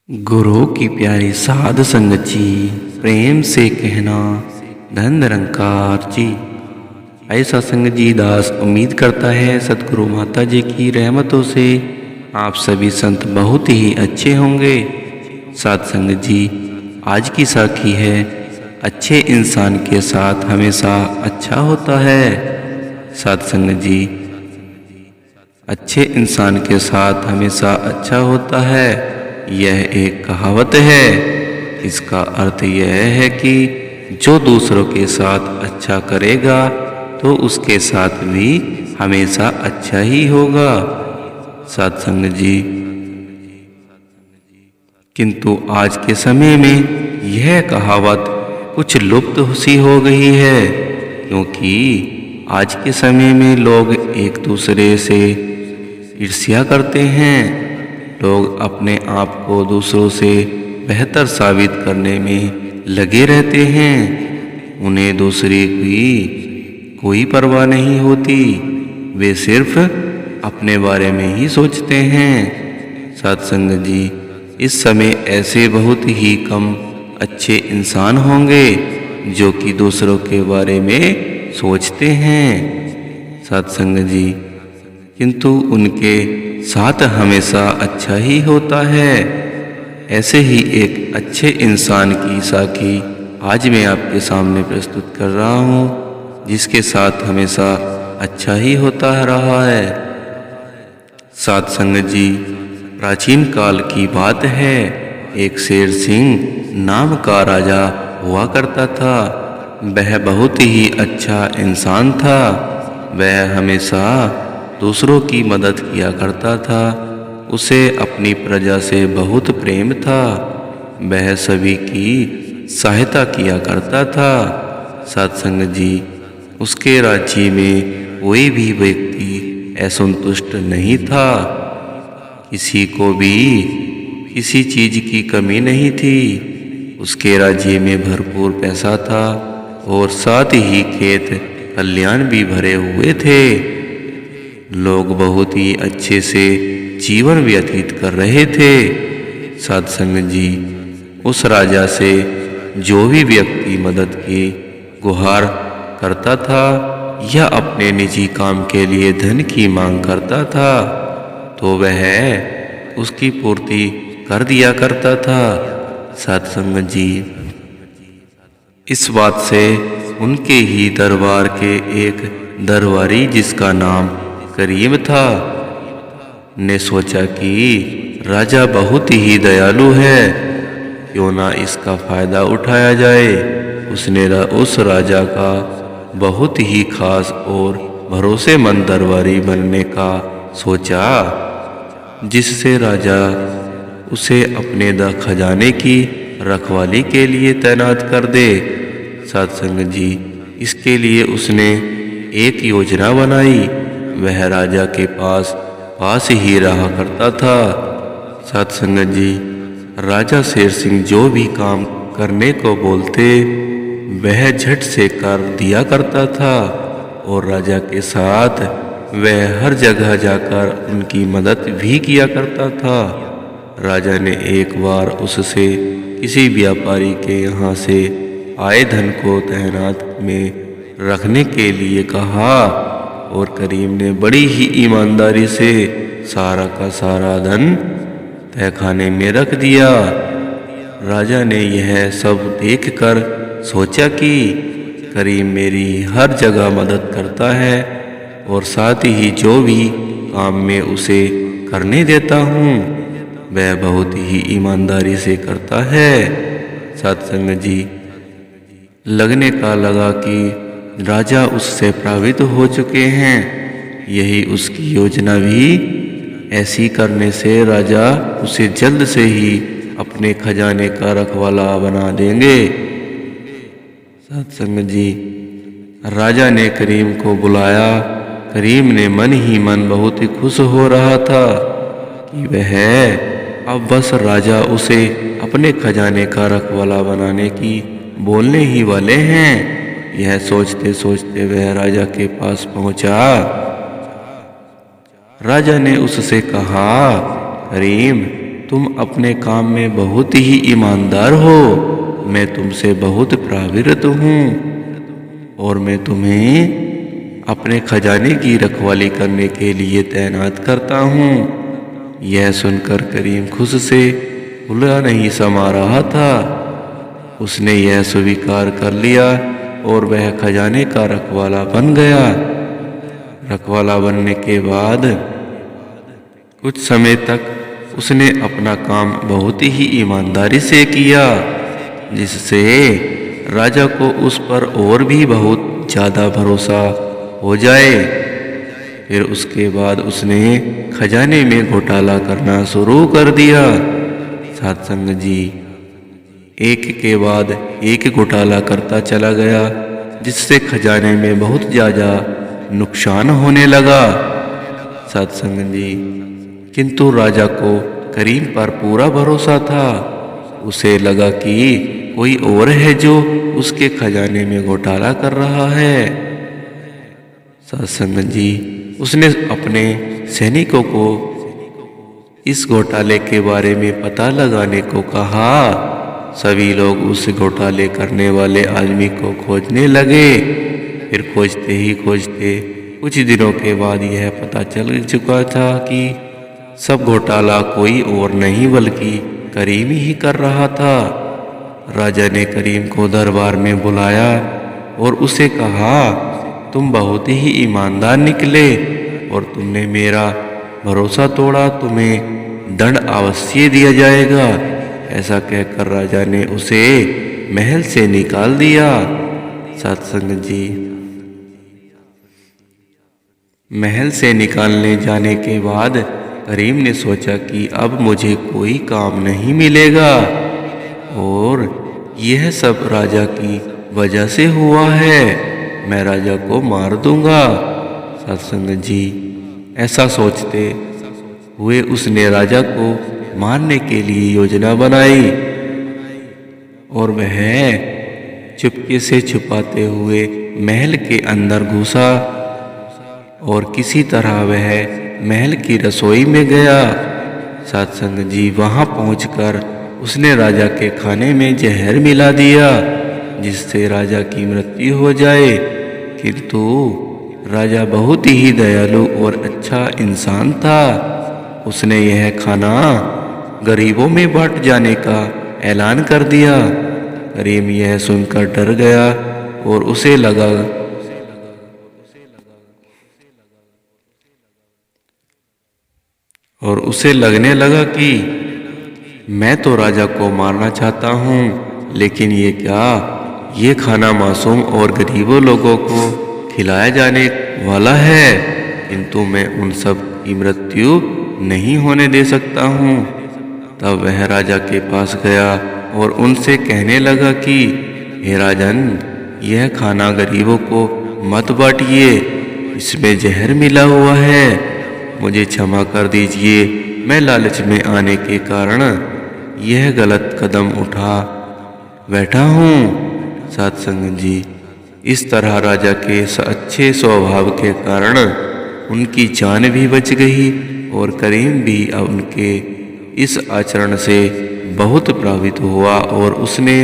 गुरु की प्यारी साध संगत जी, प्रेम से कहना धन निरंकार जी। ऐसा संगत जी दास उम्मीद करता है सतगुरु माता जी की रहमतों से आप सभी संत बहुत ही अच्छे होंगे। साध संगत जी, आज की साखी है, अच्छे इंसान के साथ हमेशा अच्छा होता है। साध संगत जी, अच्छे इंसान के साथ हमेशा अच्छा होता है, यह एक कहावत है। इसका अर्थ यह है कि जो दूसरों के साथ अच्छा करेगा तो उसके साथ भी हमेशा अच्छा ही होगा। साध संगत जी, किंतु आज के समय में यह कहावत कुछ लुप्त सी हो गई है, क्योंकि आज के समय में लोग एक दूसरे से ईर्ष्या करते हैं। लोग अपने आप को दूसरों से बेहतर साबित करने में लगे रहते हैं। उन्हें दूसरे की कोई परवाह नहीं होती, वे सिर्फ अपने बारे में ही सोचते हैं। सत्संग जी, इस समय ऐसे बहुत ही कम अच्छे इंसान होंगे जो कि दूसरों के बारे में सोचते हैं। सत्संग जी, किंतु उनके साथ हमेशा अच्छा ही होता है। ऐसे ही एक अच्छे इंसान की साखी आज मैं आपके सामने प्रस्तुत कर रहा हूँ, जिसके साथ हमेशा अच्छा ही होता रहा है। साध संगत जी, प्राचीन काल की बात है, एक शेर सिंह नाम का राजा हुआ करता था। वह बहुत ही अच्छा इंसान था। वह हमेशा दूसरों की मदद किया करता था। उसे अपनी प्रजा से बहुत प्रेम था। वह सभी की सहायता किया करता था। सत्संग जी, उसके राज्य में कोई भी व्यक्ति असंतुष्ट नहीं था। किसी को भी किसी चीज की कमी नहीं थी। उसके राज्य में भरपूर पैसा था और साथ ही खेत खलियान भी भरे हुए थे। लोग बहुत ही अच्छे से जीवन व्यतीत कर रहे थे। सत्संग जी, उस राजा से जो भी व्यक्ति मदद की गुहार करता था या अपने निजी काम के लिए धन की मांग करता था, तो वह उसकी पूर्ति कर दिया करता था। सत्संग जी, इस बात से उनके ही दरबार के एक दरबारी, जिसका नाम करीम था, ने सोचा कि राजा बहुत ही दयालु है, क्यों ना इसका फायदा उठाया जाए। उसने उस राजा का बहुत ही खास और भरोसेमंद दरबारी बनने का सोचा, जिससे राजा उसे अपने खजाने की रखवाली के लिए तैनात कर दे। सत्संग जी, इसके लिए उसने एक योजना बनाई। वह राजा के पास ही रहा करता था। सत्संग जी, राजा शेर सिंह जो भी काम करने को बोलते वह झट से कर दिया करता था, और राजा के साथ वह हर जगह जाकर उनकी मदद भी किया करता था। राजा ने एक बार उससे किसी व्यापारी के यहाँ से आए धन को तैनात में रखने के लिए कहा, और करीम ने बड़ी ही ईमानदारी से सारा का सारा धन तहखाने में रख दिया। राजा ने यह सब देखकर सोचा कि करीम मेरी हर जगह मदद करता है और साथ ही जो भी काम में उसे करने देता हूँ वह बहुत ही ईमानदारी से करता है। सत्संग जी, लगने का लगा कि राजा उससे प्रभावित हो चुके हैं। यही उसकी योजना भी ऐसी करने से राजा उसे जल्द से ही अपने खजाने का रखवाला बना देंगे। सत्संग जी, राजा ने करीम को बुलाया। करीम ने मन ही मन बहुत ही खुश हो रहा था कि वह अब बस राजा उसे अपने खजाने का रखवाला बनाने की बोलने ही वाले हैं। यह सोचते सोचते वह राजा के पास पहुंचा। राजा ने उससे कहा, करीम, तुम अपने काम में बहुत ही ईमानदार हो। मैं तुमसे बहुत प्रेरित हूँ और मैं तुम्हें अपने खजाने की रखवाली करने के लिए तैनात करता हूँ। यह सुनकर करीम खुश से फूला नहीं समा रहा था। उसने यह स्वीकार कर लिया और वह खजाने का रखवाला बन गया। रखवाला बनने के बाद कुछ समय तक उसने अपना काम बहुत ही ईमानदारी से किया, जिससे राजा को उस पर और भी बहुत ज़्यादा भरोसा हो जाए। फिर उसके बाद उसने खजाने में घोटाला करना शुरू कर दिया। साध संगत जी, एक के बाद एक घोटाला करता चला गया, जिससे खजाने में बहुत ज़्यादा नुकसान होने लगा। साध संगत जी, किंतु राजा को करीम पर पूरा भरोसा था। उसे लगा कि कोई और है जो उसके खजाने में घोटाला कर रहा है। साध संगत जी, उसने अपने सैनिकों को इस घोटाले के बारे में पता लगाने को कहा। सभी लोग उस घोटाले करने वाले आदमी को खोजने लगे। फिर खोजते ही खोजते कुछ दिनों के बाद यह पता चल चुका था कि सब घोटाला कोई और नहीं बल्कि करीम ही कर रहा था। राजा ने करीम को दरबार में बुलाया और उसे कहा, तुम बहुत ही ईमानदार निकले और तुमने मेरा भरोसा तोड़ा, तुम्हें दंड अवश्य दिया जाएगा। ऐसा कहकर राजा ने उसे महल से निकाल दिया। साध संगत जी, महल से निकालने जाने के बाद करीम ने सोचा कि अब मुझे कोई काम नहीं मिलेगा और यह सब राजा की वजह से हुआ है, मैं राजा को मार दूंगा। साध संगत जी, ऐसा सोचते हुए उसने राजा को मारने के लिए योजना बनाई और वह चुपके से छुपाते हुए महल के अंदर घुसा और किसी तरह वह महल की रसोई में गया। साध संगत जी, वहां पहुंचकर उसने राजा के खाने में जहर मिला दिया, जिससे राजा की मृत्यु हो जाए। किंतु राजा बहुत ही दयालु और अच्छा इंसान था। उसने यह खाना गरीबों में बांट जाने का ऐलान कर दिया। करीम यह सुनकर डर गया और उसे लगने लगा कि मैं तो राजा को मारना चाहता हूँ, लेकिन ये खाना मासूम और गरीबों लोगों को खिलाया जाने वाला है, किंतु मैं उन सब की मृत्यु नहीं होने दे सकता हूँ। तब वह राजा के पास गया और उनसे कहने लगा कि हे राजन, यह खाना गरीबों को मत बांटिए, इसमें जहर मिला हुआ है। मुझे क्षमा कर दीजिए, मैं लालच में आने के कारण यह गलत कदम उठा बैठा हूँ। साध संगत जी, इस तरह राजा के अच्छे स्वभाव के कारण उनकी जान भी बच गई और करीम भी उनके इस आचरण से बहुत प्रभावित हुआ और उसने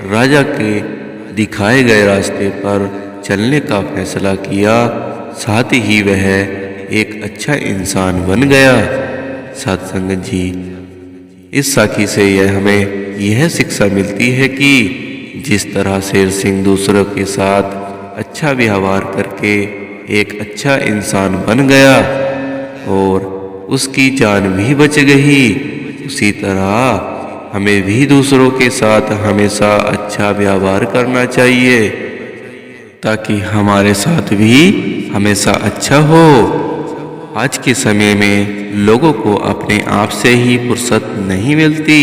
राजा के दिखाए गए रास्ते पर चलने का फैसला किया। साथ ही वह एक अच्छा इंसान बन गया। साध संगत जी, इस साखी से हमें यह शिक्षा मिलती है कि जिस तरह शेर सिंह दूसरों के साथ अच्छा व्यवहार करके एक अच्छा इंसान बन गया और उसकी जान भी बच गई, उसी तरह हमें भी दूसरों के साथ हमेशा अच्छा व्यवहार करना चाहिए ताकि हमारे साथ भी हमेशा अच्छा हो। आज के समय में लोगों को अपने आप से ही फुर्सत नहीं मिलती।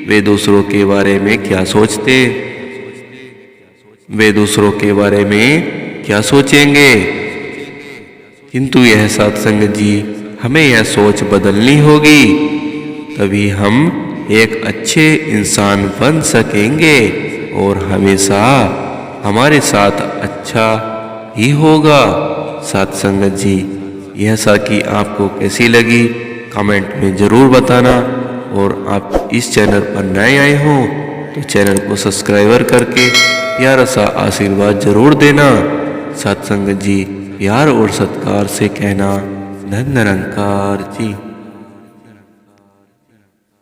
वे दूसरों के बारे में क्या सोचते, वे दूसरों के बारे में क्या सोचेंगे। किंतु यह साध संगत जी, हमें यह सोच बदलनी होगी, तभी हम एक अच्छे इंसान बन सकेंगे और हमेशा हमारे साथ अच्छा ही होगा। साध संगत जी, यह साखी आपको कैसी लगी कमेंट में ज़रूर बताना। और आप इस चैनल पर नए आए हों तो चैनल को सब्सक्राइबर करके प्यारा सा आशीर्वाद जरूर देना। सत्संग जी प्यार और सत्कार से कहना धन निरंकार जी।